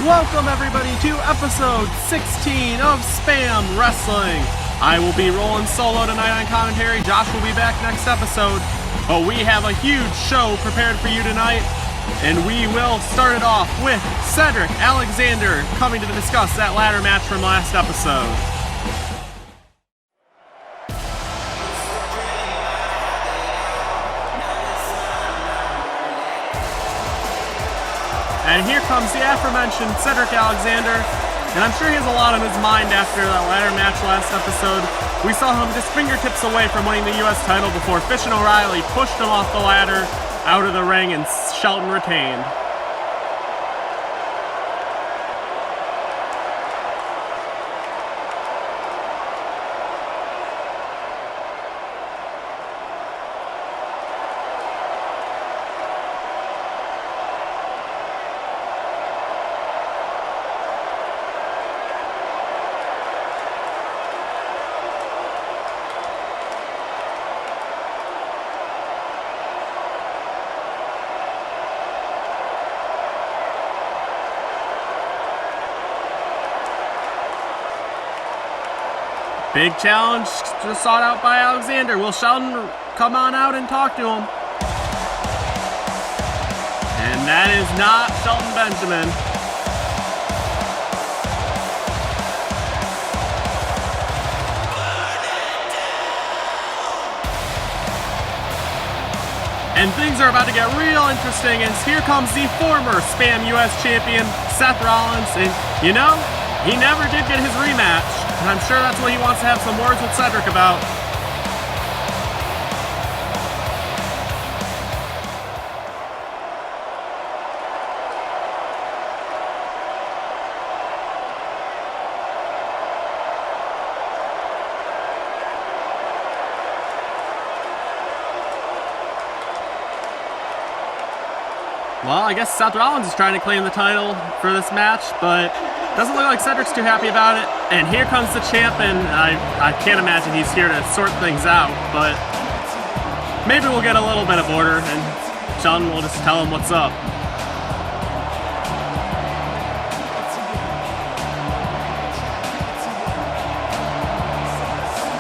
Welcome everybody to episode 16 of Spam Wrestling. I will be rolling solo tonight on commentary. Josh will be back next episode. But we have a huge show prepared for you tonight. And we will start it off with Cedric Alexander coming to discuss that ladder match from last episode. And here comes the aforementioned Cedric Alexander, and I'm sure he has a lot on his mind after that ladder match last episode. We saw him just fingertips away from winning the U.S. title before Fish and O'Reilly pushed him off the ladder, out of the ring, and Shelton retained. Big challenge just sought out by Alexander. Will Shelton come on out and talk to him? And that is not Shelton Benjamin. And things are about to get real interesting as here comes the former Spam US champion, Seth Rollins. And you know, he never did get his rematch. And I'm sure that's what he wants to have some words with Cedric about. Well, I guess Seth Rollins is trying to claim the title for this match, but doesn't look like Cedric's too happy about it. And here comes the champ, and I can't imagine he's here to sort things out, but maybe we'll get a little bit of order, and Shelton will just tell him what's up.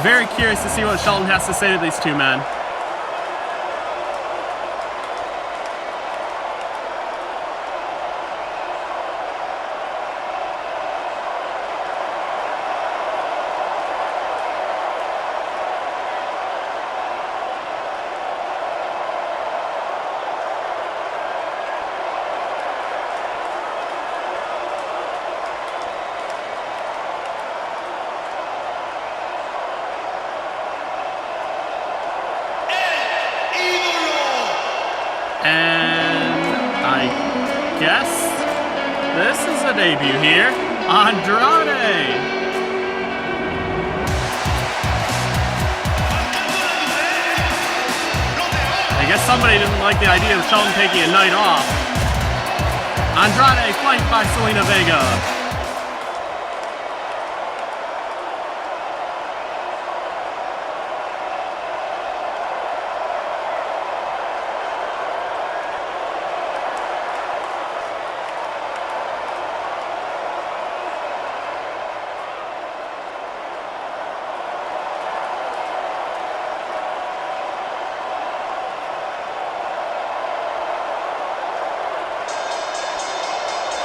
Very curious to see what Shelton has to say to these two men. Yes, this is a debut here. Andrade! I guess somebody didn't like the idea of Shelton taking a night off. Andrade flanked by Zelina Vega.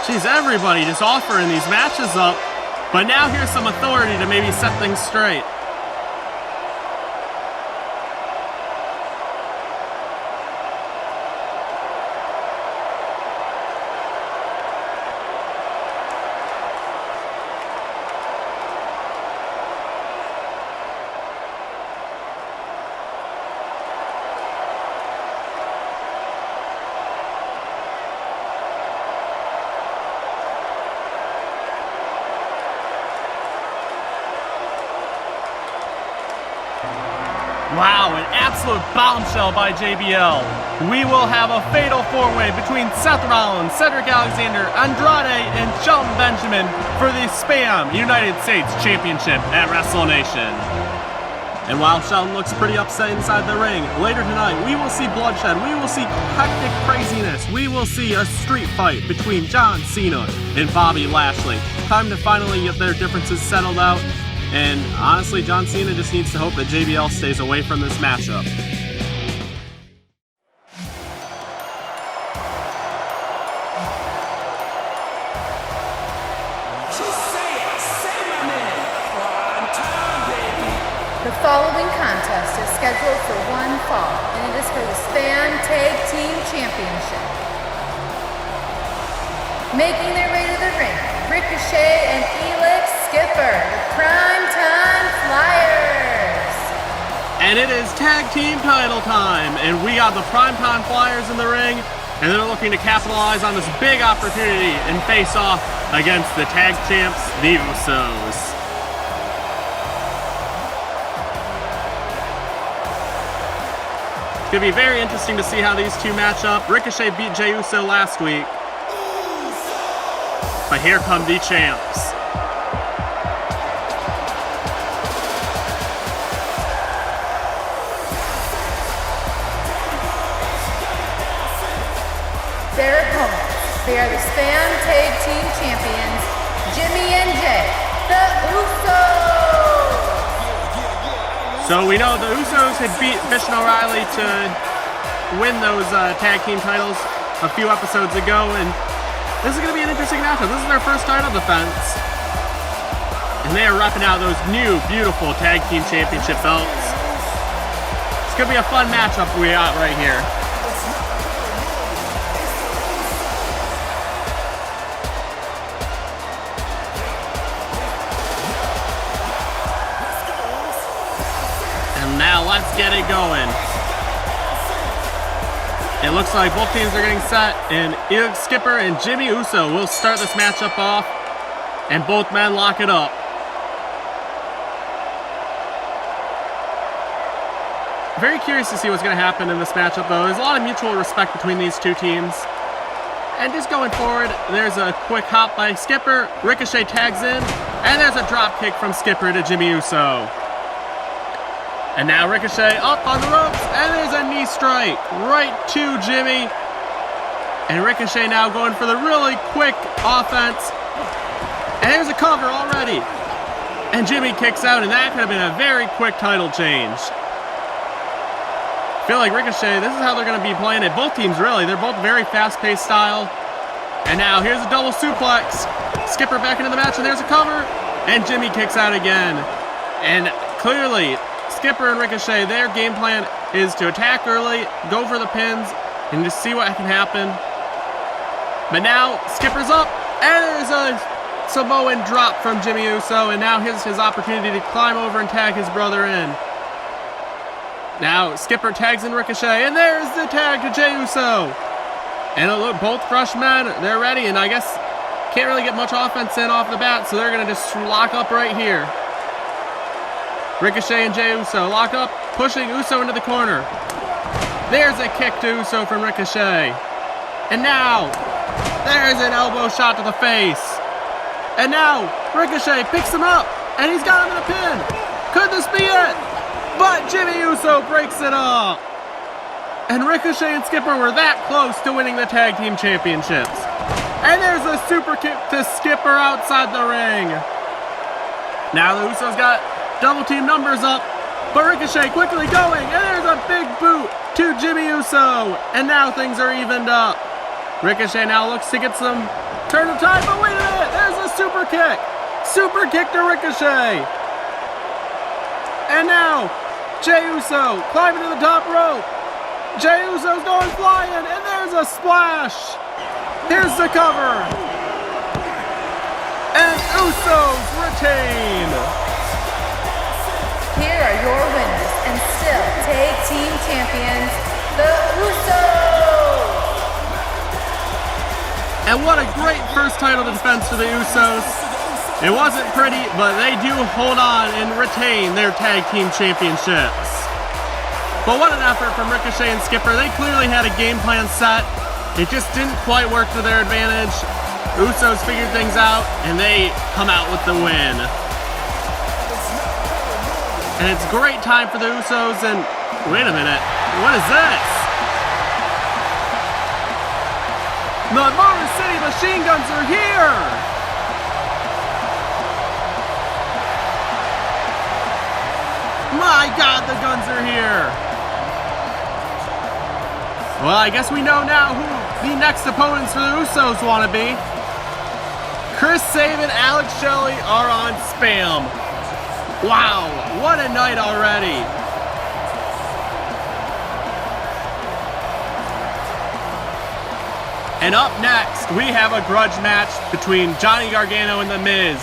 Geez, everybody just offering these matches up, but now here's some authority to maybe set things straight. Wow, an absolute bombshell by JBL. We will have a fatal four-way between Seth Rollins, Cedric Alexander, Andrade, and Shelton Benjamin for the Spam United States Championship at WrestleNation. And while Shelton looks pretty upset inside the ring, later tonight we will see bloodshed, we will see hectic craziness, we will see a street fight between John Cena and Bobby Lashley. Time to finally get their differences settled out, and honestly, John Cena just needs to hope that JBL stays away from this matchup. The following contest is scheduled for one fall, and it is for the Spam Tag Team Championship. Making their way to the ring, Ricochet and Elix Skipper, the PrimeTime Flyers. And it is tag team title time, and we got the PrimeTime Flyers in the ring, and they're looking to capitalize on this big opportunity and face off against the tag champs, the Usos. It's going to be very interesting to see how these two match up. Ricochet beat Jey Uso last week. But here come the champs. Their opponents, they are the Spam Tag Team Champions, Jimmy and Jay, the Usos. So we know the Usos had beat Fish and O'Reilly to win those tag team titles a few episodes ago, and this is going to be an interesting matchup. This is their first title defense, and they are repping out those new, beautiful tag team championship belts. It's going to be a fun matchup we got right here. Now let's get it going. It looks like both teams are getting set, and Elix Skipper and Jimmy Uso will start this matchup off, and both men lock it up. Very curious to see what's going to happen in this matchup, though. There's a lot of mutual respect between these two teams. And just going forward, there's a quick hop by Skipper, Ricochet tags in, and there's a drop kick from Skipper to Jimmy Uso. And now Ricochet up on the ropes, and there's a knee strike right to Jimmy. And Ricochet now going for the really quick offense. And there's a cover already. And Jimmy kicks out, and that could have been a very quick title change. I feel like Ricochet, this is how they're going to be playing it. Both teams, really. They're both very fast-paced style. And now here's a double suplex. Skipper back into the match, and there's a cover. And Jimmy kicks out again. And clearly, Skipper and Ricochet, their game plan is to attack early, go for the pins, and just see what can happen. But now, Skipper's up, and there's a Samoan drop from Jimmy Uso, and now here's his opportunity to climb over and tag his brother in. Now, Skipper tags in Ricochet, and there's the tag to Jey Uso. And look, both fresh men, they're ready, and I guess can't really get much offense in off the bat, so they're going to just lock up right here. Ricochet and Jey Uso lock up, pushing Uso into the corner. There's a kick to Uso from Ricochet. And now, there's an elbow shot to the face. And now, Ricochet picks him up, and he's got him in a pin. Could this be it? But Jimmy Uso breaks it up. And Ricochet and Skipper were that close to winning the tag team championships. And there's a super kick to Skipper outside the ring. Now the Usos got double team numbers up, but Ricochet quickly going, and there's a big boot to Jimmy Uso, and now things are evened up. Ricochet now looks to get some turn of time, but wait a minute, there's a super kick to Ricochet. And now, Jey Uso climbing to the top rope. Jey Uso's going flying, and there's a splash. Here's the cover. And Usos retain. Here are your winners and still tag team champions, the Usos. And what a great first title defense for the Usos. It wasn't pretty, but they do hold on and retain their tag team championships. But what an effort from Ricochet and Skipper. They clearly had a game plan set. It just didn't quite work to their advantage. Usos figured things out, and they come out with the win. And it's great time for the Usos, and wait a minute, what is this? The Motor City Machine Guns are here! My God, the Guns are here! Well, I guess we know now who the next opponents for the Usos want to be. Chris Sabin, Alex Shelley are on Spam. Wow, what a night already. And up next, we have a grudge match between Johnny Gargano and The Miz.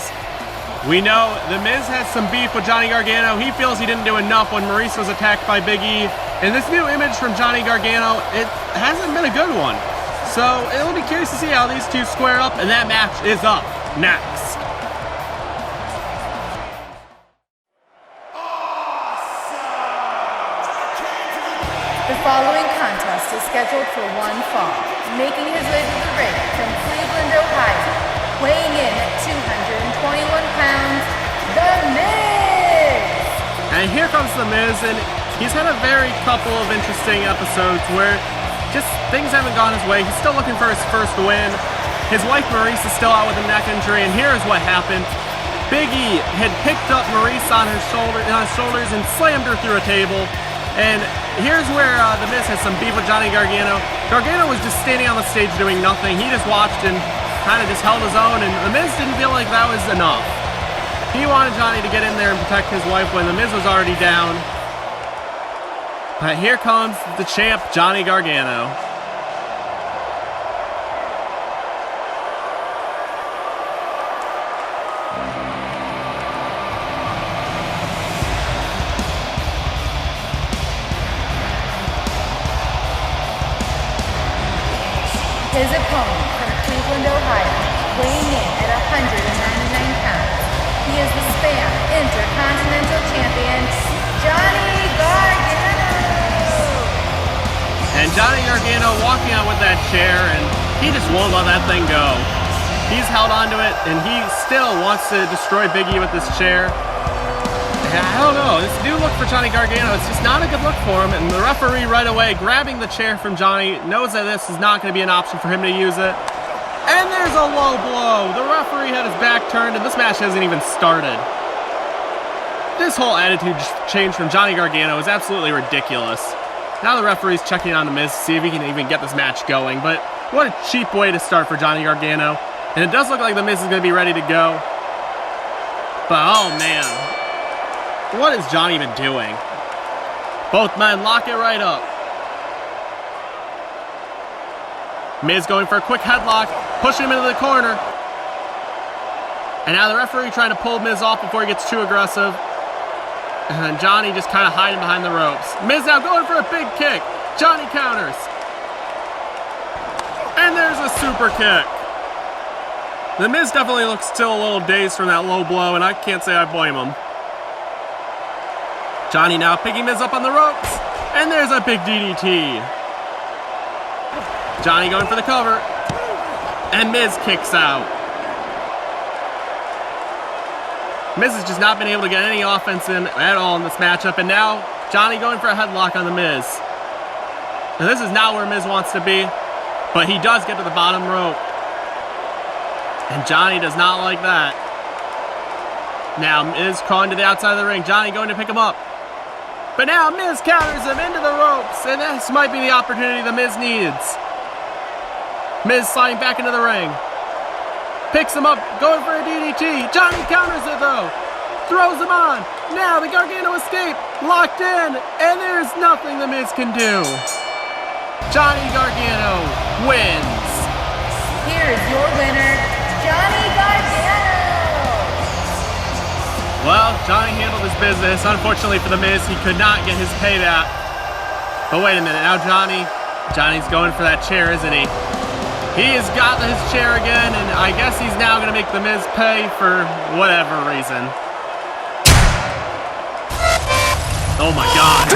We know The Miz has some beef with Johnny Gargano. He feels he didn't do enough when Maurice was attacked by Big E. And this new image from Johnny Gargano, it hasn't been a good one. So it'll be curious to see how these two square up, and that match is up next. The following contest is scheduled for one fall. Making his way to the ring from Cleveland, Ohio, weighing in at 221 pounds, The Miz! And here comes The Miz, and he's had a very couple of interesting episodes where just things haven't gone his way. He's still looking for his first win. His wife Maurice is still out with a neck injury, and here's what happened. Big E had picked up Maurice on his shoulders and slammed her through a table. And here's where The Miz has some beef with Johnny Gargano. Gargano was just standing on the stage doing nothing. He just watched and kind of just held his own, and The Miz didn't feel like that was enough. He wanted Johnny to get in there and protect his wife when The Miz was already down. But here comes the champ, Johnny Gargano. His opponent from Cleveland, Ohio, weighing in at 199 pounds. He is the Spam Intercontinental Champion, Johnny Gargano! And Johnny Gargano walking out with that chair, and he just won't let that thing go. He's held onto it, and he still wants to destroy Big E with this chair. I don't know, this new look for Johnny Gargano, it's just not a good look for him, and the referee right away grabbing the chair from Johnny knows that this is not going to be an option for him to use it. And there's a low blow. The referee had his back turned, and this match hasn't even started. This whole attitude change from Johnny Gargano is absolutely ridiculous. Now the referee's checking on The Miz to see if he can even get this match going, but what a cheap way to start for Johnny Gargano. And it does look like The Miz is going to be ready to go. But oh man. What is Johnny even doing? Both men lock it right up. Miz going for a quick headlock, pushing him into the corner. And now the referee trying to pull Miz off before he gets too aggressive. And Johnny just kind of hiding behind the ropes. Miz now going for a big kick. Johnny counters. And there's a super kick. The Miz definitely looks still a little dazed from that low blow, and I can't say I blame him. Johnny now picking Miz up on the ropes, and there's a big DDT. Johnny going for the cover, and Miz kicks out. Miz has just not been able to get any offense in at all in this matchup, and now Johnny going for a headlock on the Miz. Now this is not where Miz wants to be, but he does get to the bottom rope. And Johnny does not like that. Now Miz crawling to the outside of the ring, Johnny going to pick him up. But now Miz counters him into the ropes, and this might be the opportunity the Miz needs. Miz sliding back into the ring. Picks him up, going for a DDT. Johnny counters it though. Throws him on. Now the Gargano escape. Locked in, and there's nothing the Miz can do. Johnny Gargano wins. Here's your winner, Johnny Gargano! Well, Johnny handled his business. Unfortunately for The Miz, he could not get his payback. But wait a minute, now Johnny's going for that chair, isn't he? He has got his chair again, and I guess he's now going to make The Miz pay for whatever reason. Oh my God.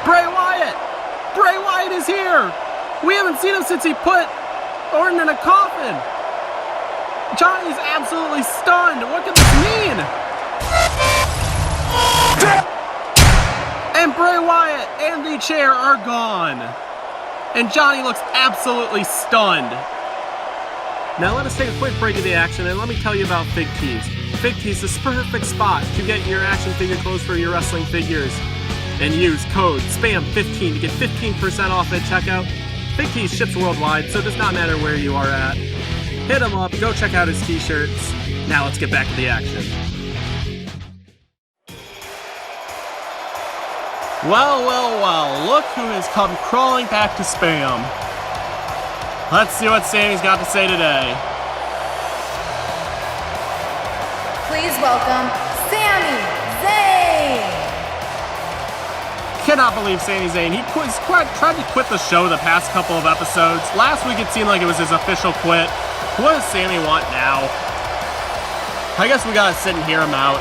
Bray Wyatt! Bray Wyatt is here! We haven't seen him since he put Orton in a coffin. Johnny's absolutely stunned. What could this mean? and the chair are gone. And Johnny looks absolutely stunned. Now let us take a quick break of the action and let me tell you about Fig Tees. Fig Tees is the perfect spot to get your action figure clothes for your wrestling figures. And use code SPAM15 to get 15% off at checkout. Fig Tees ships worldwide, so it does not matter where you are at. Hit him up, go check out his t-shirts. Now let's get back to the action. Well, look who has come crawling back to Spam. Let's see what Sammy's got to say today. Please welcome Sammy Zane! Cannot believe Sammy Zane. He tried to quit the show the past couple of episodes. Last week it seemed like it was his official quit. What does Sammy want now? I guess we gotta sit and hear him out.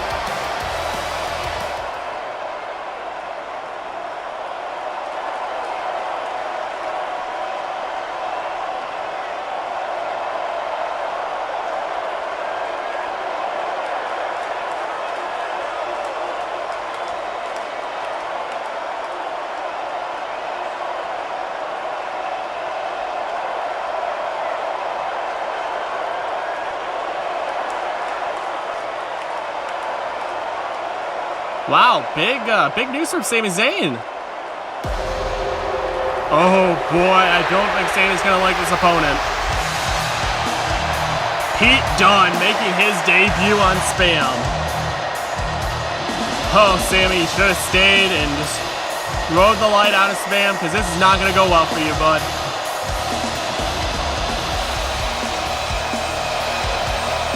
Wow, big news from Sammy Zane. Oh boy, I don't think Sammy's gonna like this opponent. Pete Dunne making his debut on Spam. Oh, Sammy, you should have stayed and just rode the light out of Spam because this is not gonna go well for you, bud.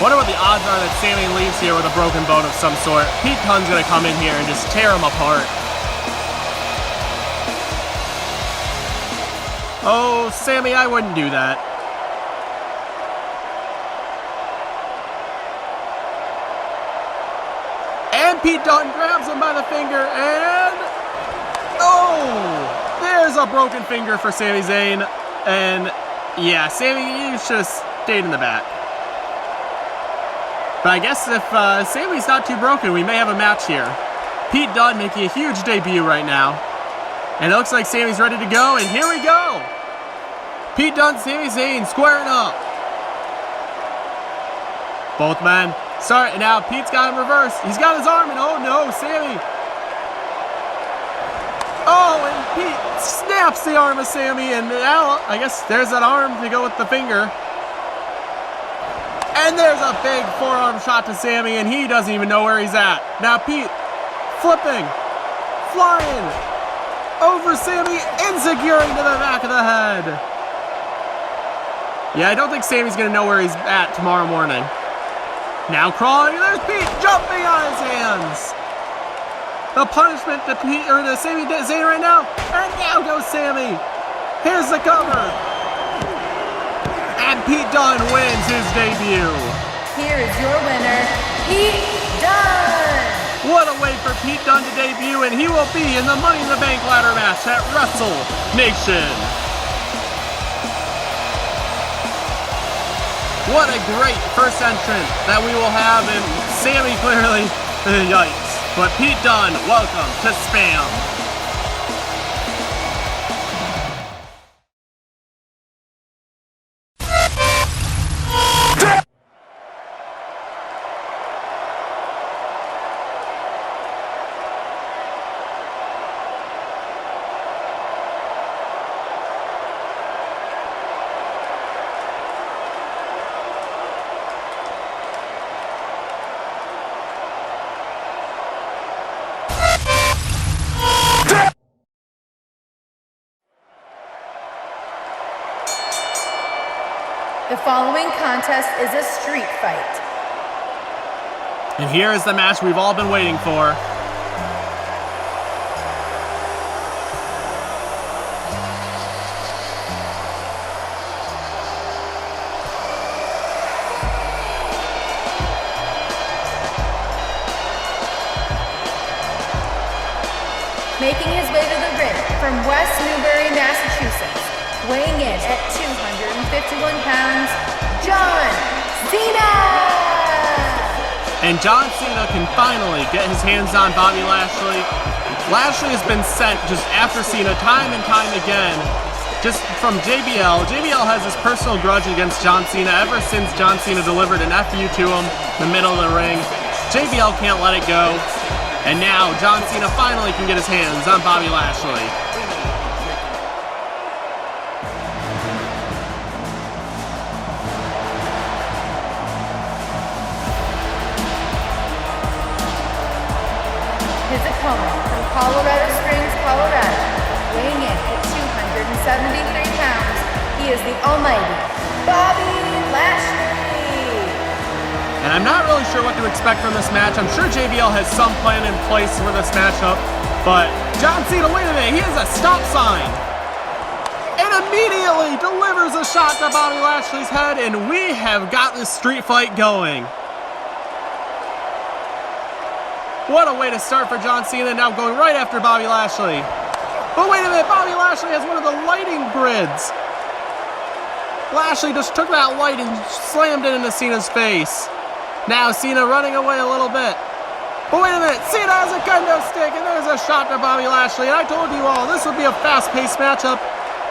Wonder what the odds are that Sammy leaves here with a broken bone of some sort. Pete Dunne's gonna come in here and just tear him apart. Oh, Sammy, I wouldn't do that. And Pete Dunne grabs him by the finger and... oh! There's a broken finger for Sammy Zane. And yeah, Sammy, you should have stayed in the back. But I guess if Sammy's not too broken, we may have a match here. Pete Dunne making a huge debut right now. And it looks like Sammy's ready to go, and here we go! Pete Dunne, Sammy Zane squaring up. Both men. Sorry, now Pete's got him reversed. He's got his arm, and oh no, Sammy. Oh, and Pete snaps the arm of Sammy, and now I guess there's that arm to go with the finger. And there's a big forearm shot to Sammy, and he doesn't even know where he's at. Now Pete, flipping, flying, over Sammy, and securing to the back of the head. Yeah, I don't think Sammy's going to know where he's at tomorrow morning. Now crawling, there's Pete jumping on his hands. The punishment to Pete, or to Sammy Zane right now, and now goes Sammy. Here's the cover. And Pete Dunne wins his debut. Here is your winner, Pete Dunne. What a way for Pete Dunne to debut, and he will be in the Money in the Bank ladder match at Wrestle Nation. What a great first entrant that we will have, and Sammy clearly, yikes. But Pete Dunne, welcome to Spam. The following contest is a street fight. And here is the match we've all been waiting for. Making his way to the ring from West Newbury, Massachusetts, weighing in at 251 pounds, John Cena! And John Cena can finally get his hands on Bobby Lashley. Lashley has been sent just after Cena time and time again. Just from JBL. JBL has his personal grudge against John Cena ever since John Cena delivered an FU to him in the middle of the ring. JBL can't let it go. And now John Cena finally can get his hands on Bobby Lashley. His opponent from Colorado Springs, Colorado, weighing in at 273 pounds, he is the almighty Bobby Lashley. And I'm not really sure what to expect from this match. I'm sure JBL has some plan in place for this matchup, but John Cena, wait a minute, he has a stop sign. And immediately delivers a shot to Bobby Lashley's head, and we have got this street fight going. What a way to start for John Cena, now going right after Bobby Lashley. But wait a minute, Bobby Lashley has one of the lighting grids. Lashley just took that light and slammed it into Cena's face. Now Cena running away a little bit. But wait a minute, Cena has a kendo stick, and there's a shot to Bobby Lashley. And I told you all, this would be a fast-paced matchup,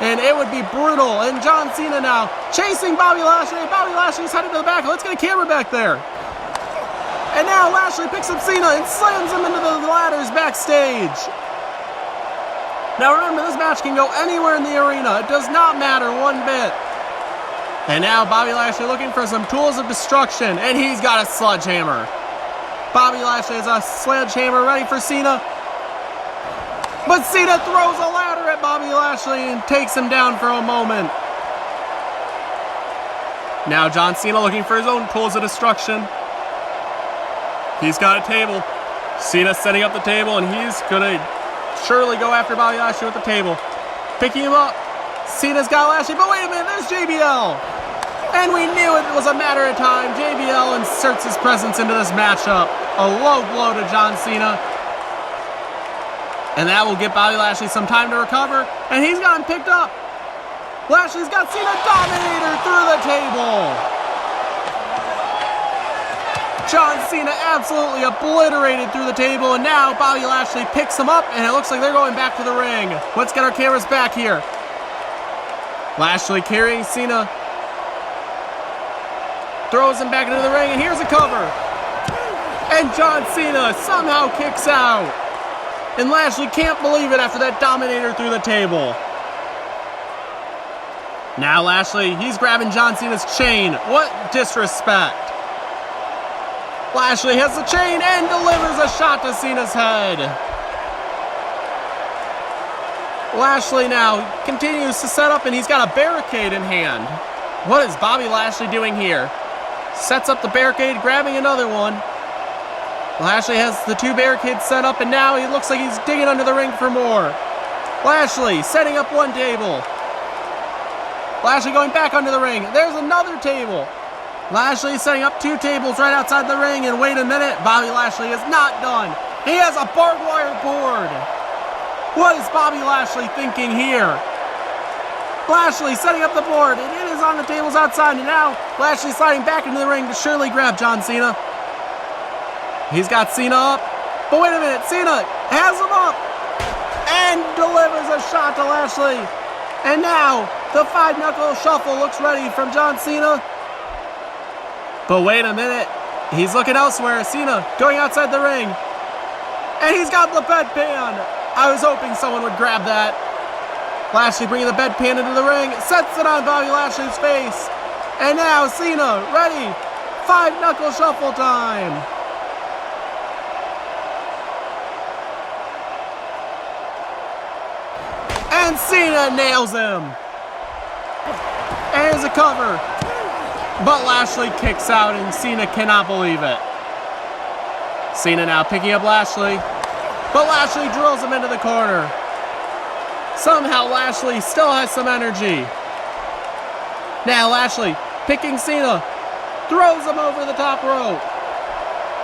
and it would be brutal. And John Cena now chasing Bobby Lashley. Bobby Lashley's headed to the back. Let's get a camera back there. And now Lashley picks up Cena and slams him into the ladders backstage. Now remember, this match can go anywhere in the arena. It does not matter one bit. And now Bobby Lashley looking for some tools of destruction, and he's got a sledgehammer. Bobby Lashley has a sledgehammer ready for Cena. But Cena throws a ladder at Bobby Lashley and takes him down for a moment. Now John Cena looking for his own tools of destruction. He's got a table. Cena setting up the table, and he's gonna surely go after Bobby Lashley with the table. Picking him up. Cena's got Lashley, but wait a minute, there's JBL. And we knew it was a matter of time. JBL inserts his presence into this matchup. A low blow to John Cena. And that will give Bobby Lashley some time to recover, and he's gotten picked up. Lashley's got Cena Dominator through the table. John Cena absolutely obliterated through the table, and now Bobby Lashley picks him up, and it looks like they're going back to the ring. Let's get our cameras back here. Lashley carrying Cena. Throws him back into the ring, and here's a cover. And John Cena somehow kicks out. And Lashley can't believe it after that Dominator through the table. Now Lashley, he's grabbing John Cena's chain. What disrespect. Lashley has the chain and delivers a shot to Cena's head. Lashley now continues to set up, and he's got a barricade in hand. What is Bobby Lashley doing here? Sets up the barricade, grabbing another one. Lashley has the two barricades set up, and now he looks like he's digging under the ring for more. Lashley setting up one table. Lashley going back under the ring. There's another table. Lashley setting up two tables right outside the ring, and wait a minute, Bobby Lashley is not done. He has a barbed wire board. What is Bobby Lashley thinking here? Lashley setting up the board, and it is on the tables outside, and now Lashley sliding back into the ring to surely grab John Cena. He's got Cena up, but wait a minute, Cena has him up and delivers a shot to Lashley. And now the 5-knuckle shuffle looks ready from John Cena. But wait a minute, he's looking elsewhere. Cena going outside the ring, and he's got the bedpan. I was hoping someone would grab that. Lashley bringing the bedpan into the ring, sets it on Bobby Lashley's face. And now Cena ready. 5-knuckle shuffle time. And Cena nails him. And here's a cover. But Lashley kicks out, and Cena cannot believe it. Cena now picking up Lashley. But Lashley drills him into the corner. Somehow Lashley still has some energy. Now Lashley picking Cena. Throws him over the top rope.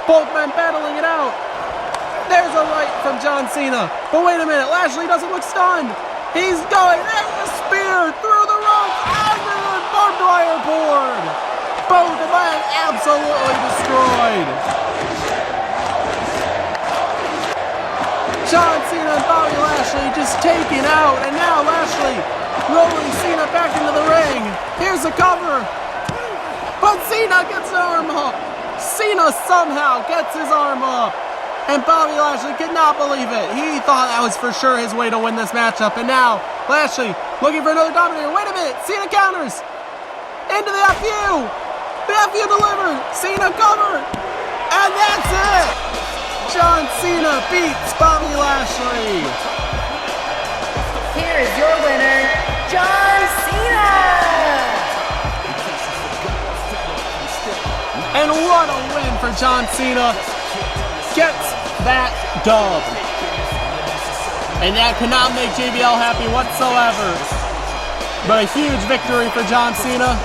Both men battling it out. There's a right from John Cena. But wait a minute, Lashley doesn't look stunned. He's going. There's a spear through the rope. Under the barbed wire board. Both men absolutely destroyed. John Cena and Bobby Lashley just taken out, and now Lashley rolling Cena back into the ring. Here's a cover, but Cena gets an arm up. Cena somehow gets his arm up, and Bobby Lashley could not believe it. He thought that was for sure his way to win this matchup, and now Lashley looking for another dominator. Wait a minute, Cena counters into the FU. The FU delivered. Cena covered, and that's it. John Cena beats Bobby Lashley. Here is your winner, John Cena! And what a win for John Cena. Gets that dub. And that could not make JBL happy whatsoever. But a huge victory for John Cena.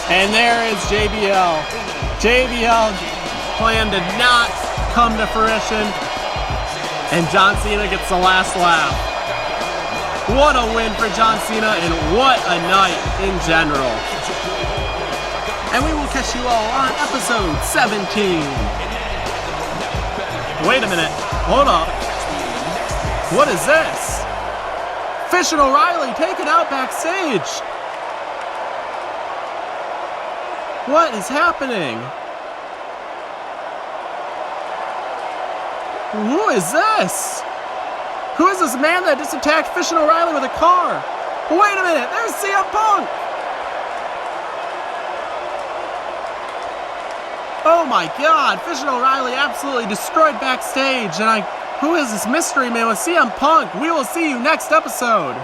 And there is JBL. JBL plan did not come to fruition, and John Cena gets the last laugh. What a win for John Cena, and what a night in general. And we will catch you all on episode 17. Wait a minute, hold up. What is this? Fish and O'Reilly taken out backstage. What is happening? Who is this? Who is this man that just attacked Fish and O'Reilly with a car? Wait a minute, there's CM Punk! Oh my god, Fish and O'Reilly absolutely destroyed backstage, and who is this mystery man with CM Punk? We will see you next episode.